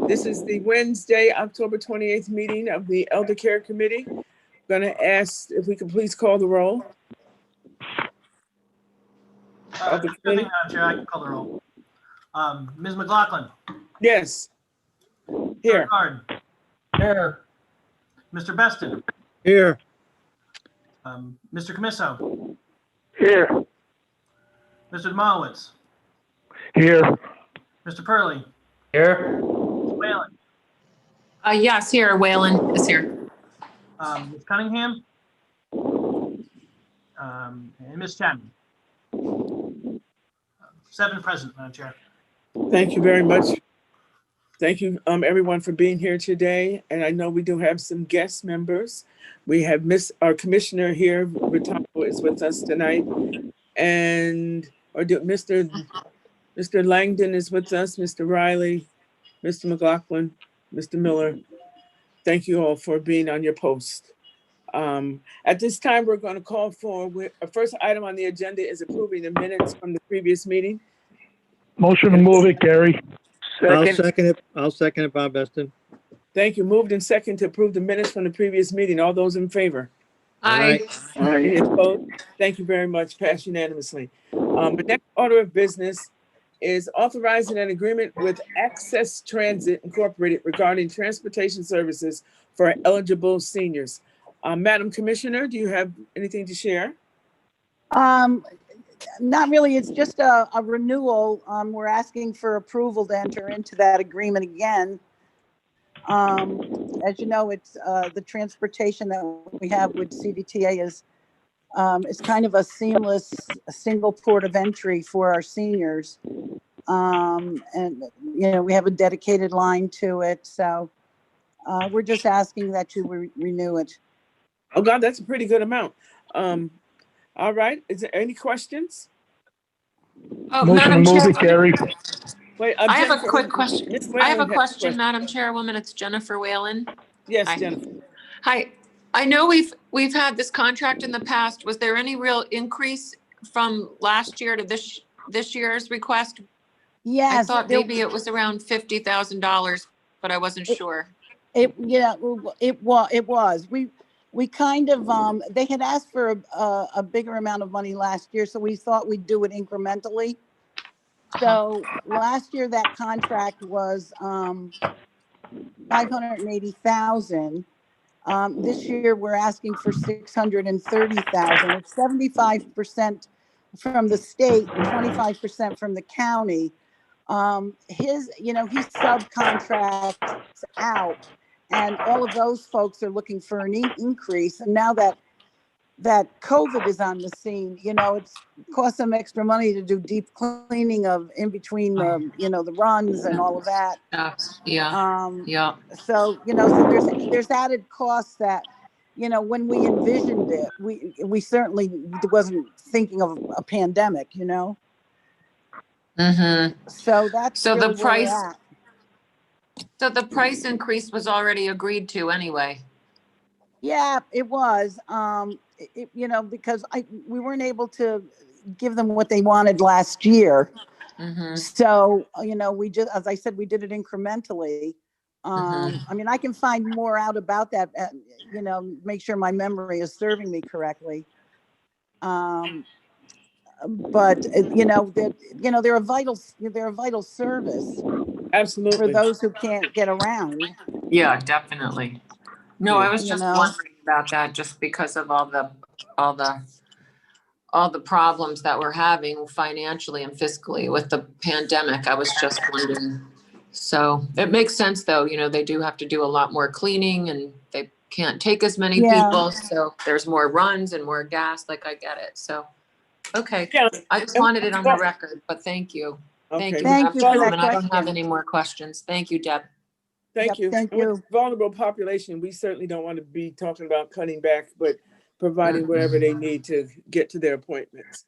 This is the Wednesday, October 28th meeting of the Elder Care Committee. Going to ask if we could please call the roll. Good evening, Madam Chair. I can call the roll. Ms. McLaughlin. Yes. Here. Card. Here. Mr. Beston. Here. Mr. Camiso. Here. Mr. Demowitz. Here. Mr. Purley. Here. Whalen. Yes, here. Whalen is here. Ms. Cunningham. And Ms. Chapman. 7 present, Madam Chair. Thank you very much. Thank you, everyone, for being here today. And I know we do have some guest members. We have our commissioner here, Ritato, is with us tonight. And Mr. Langdon is with us, Mr. Riley, Mr. McLaughlin, Mr. Miller. Thank you all for being on your post. At this time, we're going to call for, our first item on the agenda is approving the minutes from the previous meeting. Motion to move it, Gary. I'll second it, Bob Beston. Thank you. Moved and second to approve the minutes from the previous meeting. All those in favor? Aye. Any opposed? Thank you very much. Passed unanimously. The next order of business is authorizing an agreement with Access Transit Incorporated regarding transportation services for eligible seniors. Madam Commissioner, do you have anything to share? Not really. It's just a renewal. We're asking for approval to enter into that agreement again. As you know, it's the transportation that we have with CDTA is kind of a seamless single port of entry for our seniors. And, you know, we have a dedicated line to it. So we're just asking that you renew it. Oh God, that's a pretty good amount. All right. Is there any questions? Oh, Motion to Madam move it, Chair, Gary. Wait, I have a Jennifer, quick question. Ms. I have a Whalen has question, Madam Chairwoman. It's Jennifer Whalen. Yes, Hi. Jennifer. Hi. I know we've had this contract in the past. Was there any real increase from last year to this year's request? Yes. I thought maybe it was around $50,000, but I wasn't sure. It was. We kind of, they had asked for a bigger amount of money last year, so we thought we'd do it incrementally. So last year that contract was $580,000. This year we're asking for $630,000. It's 75% from the state and 25% from the county. He subcontracts out. And all of those folks are looking for an increase. And now that COVID is on the scene, you know, it's cost them extra money to do deep cleaning of in between the, you know, the runs and all of that. Yeah. So, you know, so there's added costs that, you know, when we envisioned it, we certainly wasn't thinking of a pandemic, you know. Mm-hmm. So that's So really the price. where we're at. So the price increase was already agreed to anyway. Yeah, it was. You know, because we weren't able to give them what they wanted last year. Mm-hmm. So, you know, we just, as I said, we did it incrementally. I mean, I can find more out about that, you know, make sure my memory is serving me correctly. But they're a vital service. Absolutely. For those who can't get around. Yeah, definitely. No, I was just wondering about that just because of all the problems that we're having financially and fiscally with the pandemic. I was just wondering. So it makes sense though, you know, they do have to do a lot more cleaning and they can't take as many people. So there's more runs and more gas, like I get it. So, okay. Yeah. I just wanted it on the record, but thank you. Okay. Thank you for that I don't have question. any more questions. Thank you, Deb. Thank you. Thank And with you. vulnerable population, we certainly don't want to be talking about cutting back, but providing whatever they need to get to their appointments.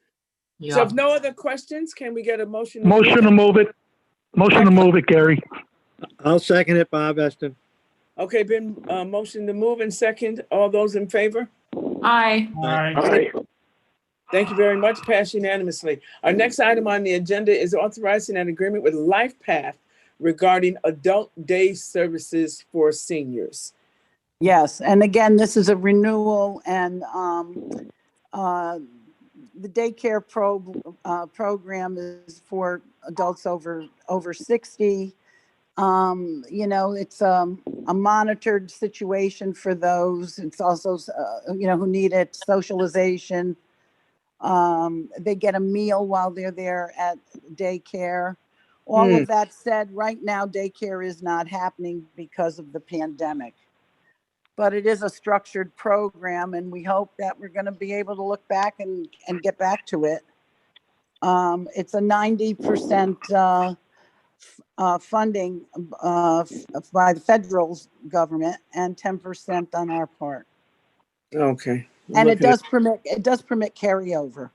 Yeah. So if no other questions, can we get a motion? Motion to move it. Motion to move it, Gary. I'll second it, Bob Beston. Okay, been motion to move and second. All those in favor? Aye. Aye. Thank you very much. Passed unanimously. Our next item on the agenda is authorizing an agreement with LifePath regarding adult day services for seniors. Yes, and again, this is a renewal, and the daycare program is for adults over 60. It's a monitored situation for those. It's also, who need it, socialization. They get a meal while they're there at daycare. All of that said, right now, daycare is not happening because of the pandemic. But it is a structured program, and we hope that we're going to be able to look back and get back to it. It's a 90% funding by the federal government and 10% on our part. Okay. And it does permit carryover.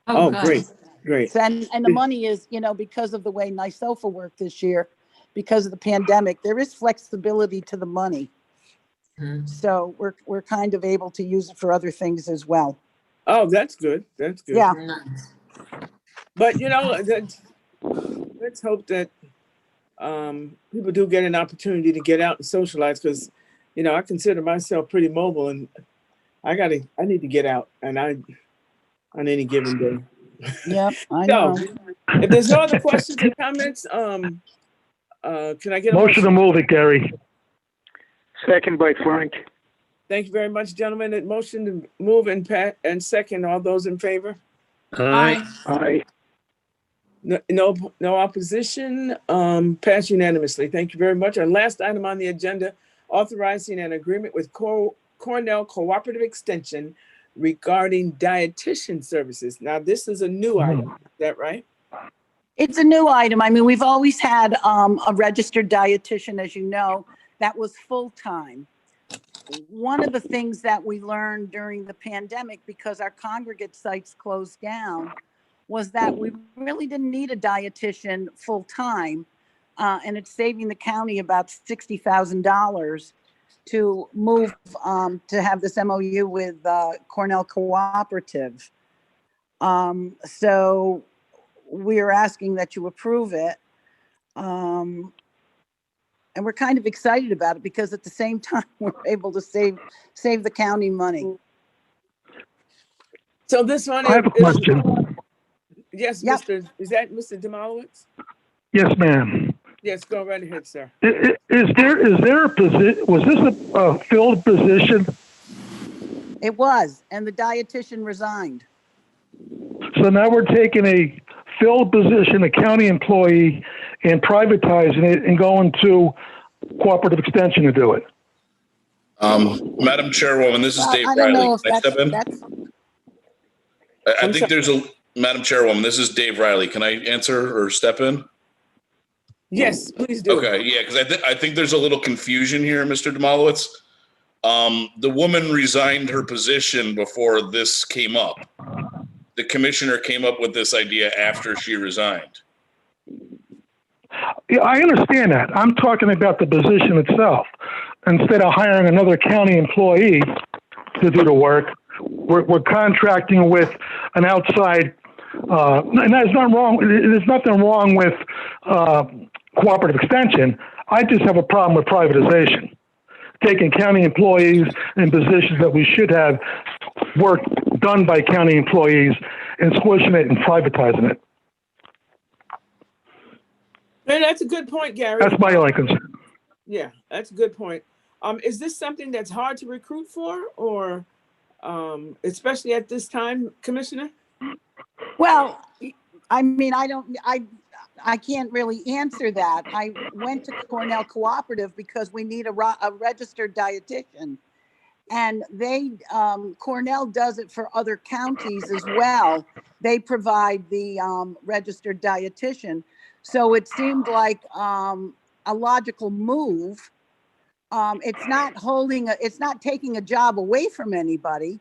Oh, good. great. So, and the money is, because of the way NYSOFA worked this year, because of the pandemic, there is flexibility to the money. So we're kind of able to use it for other things as well. Oh, that's good. That's good. Yeah. Nice. But let's hope that people do get an opportunity to get out and socialize, because I consider myself pretty mobile, and I need to get out, and on any given day. Yep, I know. So, if there's no other questions or comments, can I get a Motion to move it, Gary. Second by Frank. Thank you very much, gentlemen. That motion to move and second. All those in favor? Aye. Aye. No opposition. Passed unanimously. Thank you very much. Our last item on the agenda, authorizing an agreement with Cornell Cooperative Extension regarding dietitian services. Now, this is a new item. Is that right? It's a new item. I mean, we've always had a registered dietitian, as you know, that was full-time. One of the things that we learned during the pandemic, because our congregate sites closed down, was that we really didn't need a dietitian full-time. And it's saving the county about $60,000 to move to have this MOU with Cornell Cooperative. So we are asking that you approve it. And we're kind of excited about it because at the same time, we're able to save the county money. So this one I have a question. Yes, Yep. is that Mr. Demolowitz? Yes, ma'am. Yes, go right ahead, sir. Is there a position, was this a filled position? It was, and the dietitian resigned. So now we're taking a filled position, a county employee, and privatizing it and going to Cooperative Extension to do it. Madam Chairwoman, this is Dave I don't know Riley. if Can I step in? that's I think there's Madam Chairwoman, this is Dave Riley. Can I answer or step in? Yes, please do. Okay, yeah, because I think there's a little confusion here, Mr. Demolowitz. The woman resigned her position before this came up. The commissioner came up with this idea after she resigned. Yeah, I understand that. I'm talking about the position itself. Instead of hiring another county employee to do the work, we're contracting with an outside, and there's nothing wrong. There's nothing wrong with Cooperative Extension. I just have a problem with privatization, taking county employees in positions that we should have work done by county employees and squishing it and privatizing it. And that's a good point, Gary. That's my only concern. Yeah, that's a good point. Is this something that's hard to recruit for, or especially at this time, Commissioner? well. I mean, I can't really answer that. I went to Cornell Cooperative because we need a registered dietitian, and Cornell does it for other counties as well. They provide the registered dietitian. So it seemed like a logical move. It's not taking a job away from anybody.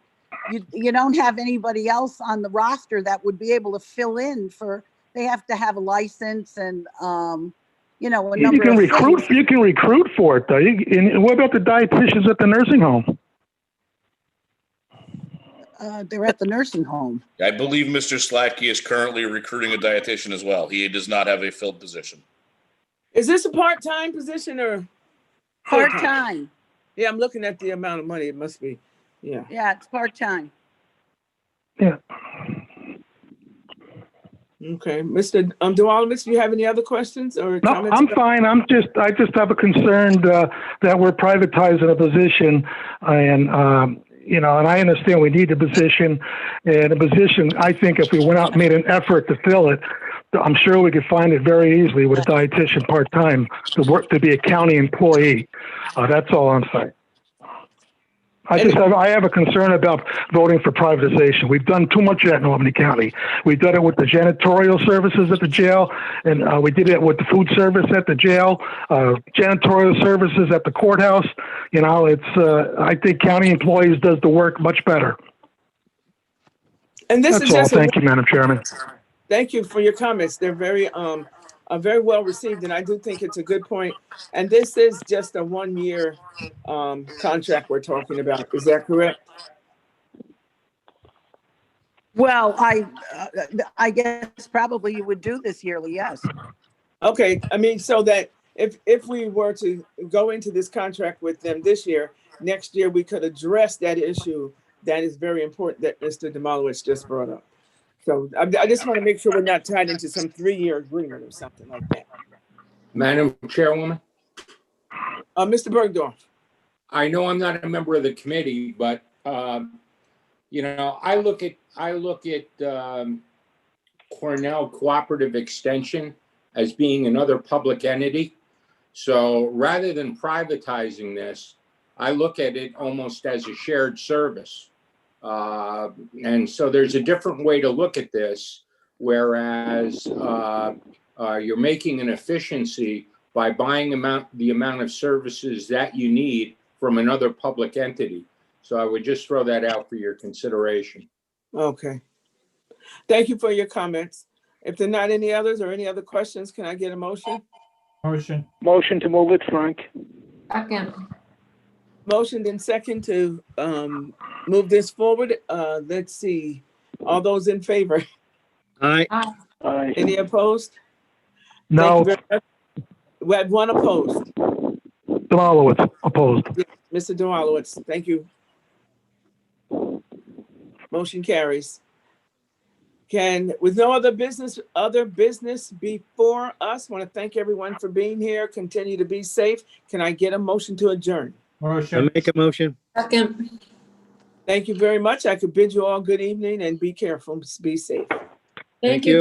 You don't have anybody else on the roster that would be able to fill in for. They have to have a license and a number You can of recruit. things. You can recruit for it though. And what about the dietitians at the nursing home? They're at the nursing home. I believe Mr. Slacky is currently recruiting a dietitian as well. He does not have a filled position. Is this a part-time position or? full-time? Part-time. Yeah, I'm looking at the amount of money. It must be, yeah. Yeah, it's part-time. Yeah. Okay, Mr. Dualowitz, do you have any other questions or No, comments? I'm fine. I just have a concern that we're privatizing a position, and you know, and I understand we need a position, and a position. I think if we went out and made an effort to fill it, I'm sure we could find it very easily with a dietitian part time to be a county employee. That's all I'm saying. I have a concern about voting for privatization. We've done too much of that in Albany County. We've done it with the janitorial services at the jail, and we did it with the food service at the jail, janitorial services at the courthouse. You know, I think county employees does the work much better. And this That's is all. just Thank you, Madam Chairman. Thank you for your comments. They're very well received, and I do think it's a good point. And this is just a 1-year contract we're talking about. Is that correct? Well, I guess probably you would do this yearly, yes. Okay, I mean, so that if we were to go into this contract with them this year, next year we could address that issue that is very important that Mr. Demolowitz just brought up. So I just want to make sure we're not tied into some 3-year agreement or something like that. Madam Chairwoman, Mr. Bergdorf. I know I'm not a member of the committee, but you know, I look at Cornell Cooperative Extension as being another public entity. So rather than privatizing this, I look at it almost as a shared service. And so there's a different way to look at this, whereas you're making an efficiency by buying the amount of services that you need from another public entity. So I would just throw that out for your consideration. Okay. Thank you for your comments. If there are not any others or any other questions, can I get a motion? Motion to move it, Frank. Second. Motion and second to move this forward. Let's see. All those in favor? Aye. Aye. Any opposed? No, Thank you very much. We have one opposed. Demolowitz opposed. Mr. Demolowitz, thank you. Motion carries. With no other business before us, want to thank everyone for being here. Continue to be safe. Can I get a motion to adjourn? I make a motion. Second. Thank you very much. I could bid you all good evening and be careful. Be safe. Thank you.